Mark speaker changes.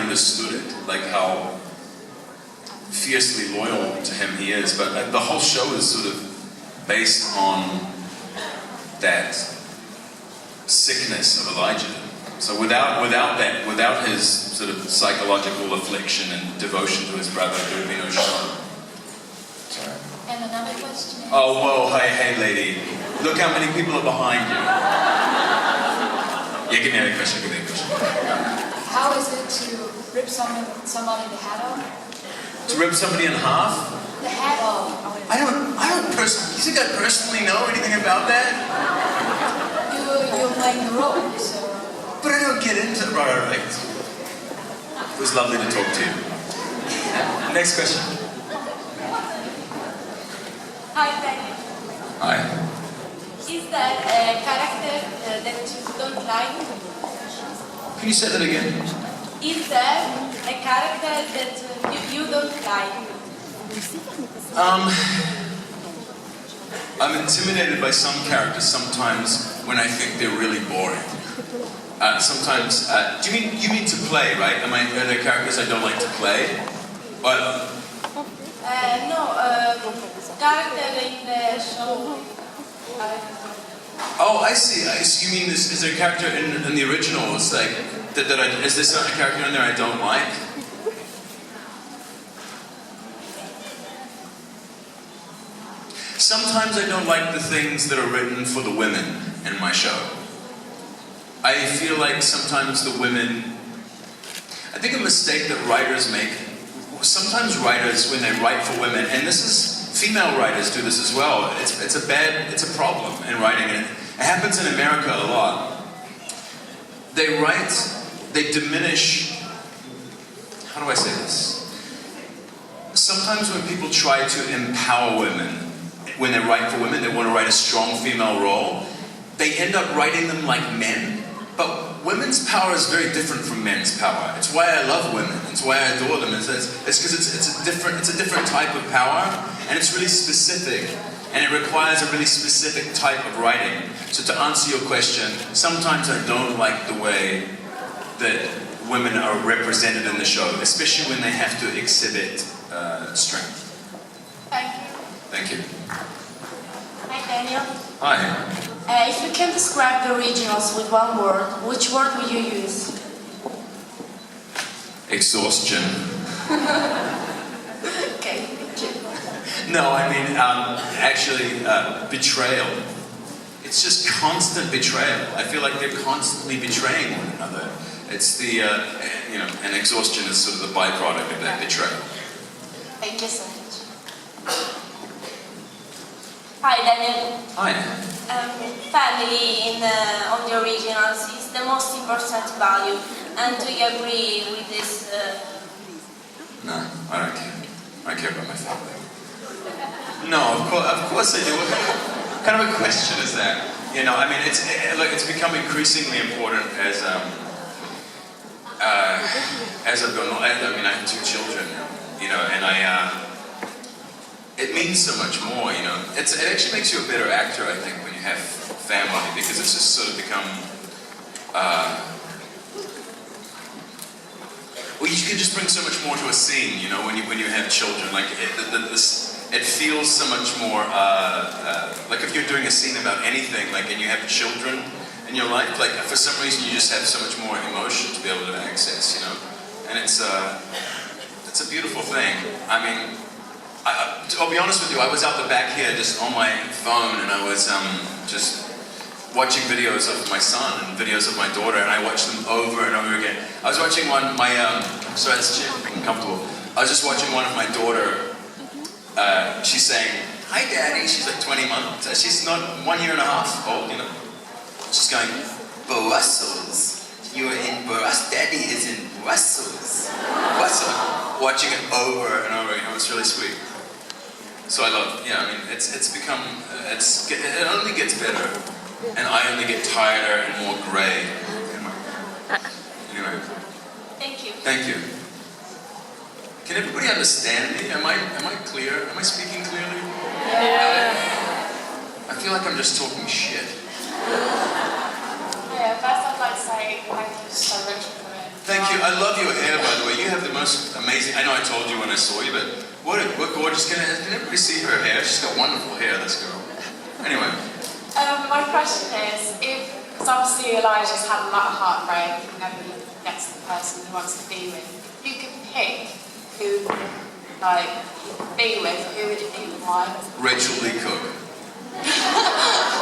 Speaker 1: understood it, like how fiercely loyal to him he is. But the whole show is sort of based on that sickness of Elijah. So without his sort of psychological affliction and devotion to his brother, there would be no show. Sorry.
Speaker 2: And another question is...
Speaker 1: Oh, whoa, hey lady. Look how many people are behind you. Yeah, give me a question,
Speaker 2: How is it to rip somebody the head off?
Speaker 1: To rip somebody in half?
Speaker 2: The head off.
Speaker 1: I don't personally, you think I personally know anything about that?
Speaker 2: You're playing the role, so...
Speaker 1: But I don't get into it, right. It was lovely to talk to you. Next question.
Speaker 3: Hi, Daniel.
Speaker 1: Hi.
Speaker 3: Is there a character that you don't like?
Speaker 1: Can you say that again?
Speaker 3: Is there a character that you don't like?
Speaker 1: I'm intimidated by some characters sometimes when I think they're really boring. Sometimes, you mean to play, right? Are there characters I don't like to play? But
Speaker 3: No, character in the show.
Speaker 1: oh, I see. You mean is there a character in the original? It's like is there certain character in there I don't like? Sometimes I don't like the things that are written for the women in my show. I feel like sometimes the women... I think a mistake that writers make, sometimes writers, when they write for women, and this is, female writers do this as well, it's a problem in writing, and it happens in America a lot. They diminish, how do I say this? Sometimes when people try to empower women, when they write for women, they want to write a strong female role, they end up writing them like men. But women's power is very different from men's power. It's why I love women. It's why I adore them. It's because it's a different type of power, and it's really specific, and it requires a really specific type of writing. So to answer your question, sometimes I don't like the way that women are represented in the show, especially when they have to exhibit strength.
Speaker 3: Thank you.
Speaker 1: Thank you.
Speaker 3: Hi, Daniel.
Speaker 1: Hi.
Speaker 3: If you can describe the originals with one word, which word will you use?
Speaker 1: Exhaustion.
Speaker 3: Okay, thank you.
Speaker 1: No, I mean, actually, betrayal. It's just constant betrayal. I feel like they're constantly betraying one another. It's the, and exhaustion is sort of the byproduct of that betrayal.
Speaker 3: Thank you so much. Hi, Daniel.
Speaker 1: Hi.
Speaker 3: Family on the originals is the most important value, and do you agree with this?
Speaker 1: No, I don't care. I don't care about my family. No, of course I do. What kind of a question is that? I mean, it's become increasingly important as I've gone on. I mean, I have 2 children now, and it means so much more, It actually makes you a better actor, I think, when you have family, because it's just sort of become, well, you can just bring so much more to a scene, when you have children. Like, it feels so much more, like if you're doing a scene about anything, like, and you have children in your life, like, for some reason you just have so much more emotion to be able to access, And it's a beautiful thing. I mean, I'll be honest with you, I was out the back here just on my phone, and I was just watching videos of my son and videos of my daughter, and I watched them over and over again. I was watching one, sorry, this chair, uncomfortable. I was just watching one of my daughter, she's saying, "Hi Daddy," she's like 20 months, she's not 1 year and a half old, She's going, "Brussels, you're in Brussels, Daddy is in Brussels." Watching it over and over again, it was really sweet. So I love, I mean, it's become, it only gets better, and I only get tireder and more grey. Anyway.
Speaker 3: Thank you.
Speaker 1: Thank you. Can everybody understand me? Am I clear? Am I speaking clearly?
Speaker 3: Yeah.
Speaker 1: I feel like I'm just talking shit.
Speaker 3: Yeah, first I'd like to say thank you so much for it.
Speaker 1: Thank you. I love your hair, by the way. you have the most amazing. I know I told you when I saw you, but what gorgeous skin. Did everybody see her hair? She's got wonderful hair. This girl. Anyway.
Speaker 4: My question is, because obviously Elijah's had a lot of heartbreak and never gets the person he wants to be with. If you could pick who, like, be with, who would it be and why?
Speaker 1: Rachel Lee Cook.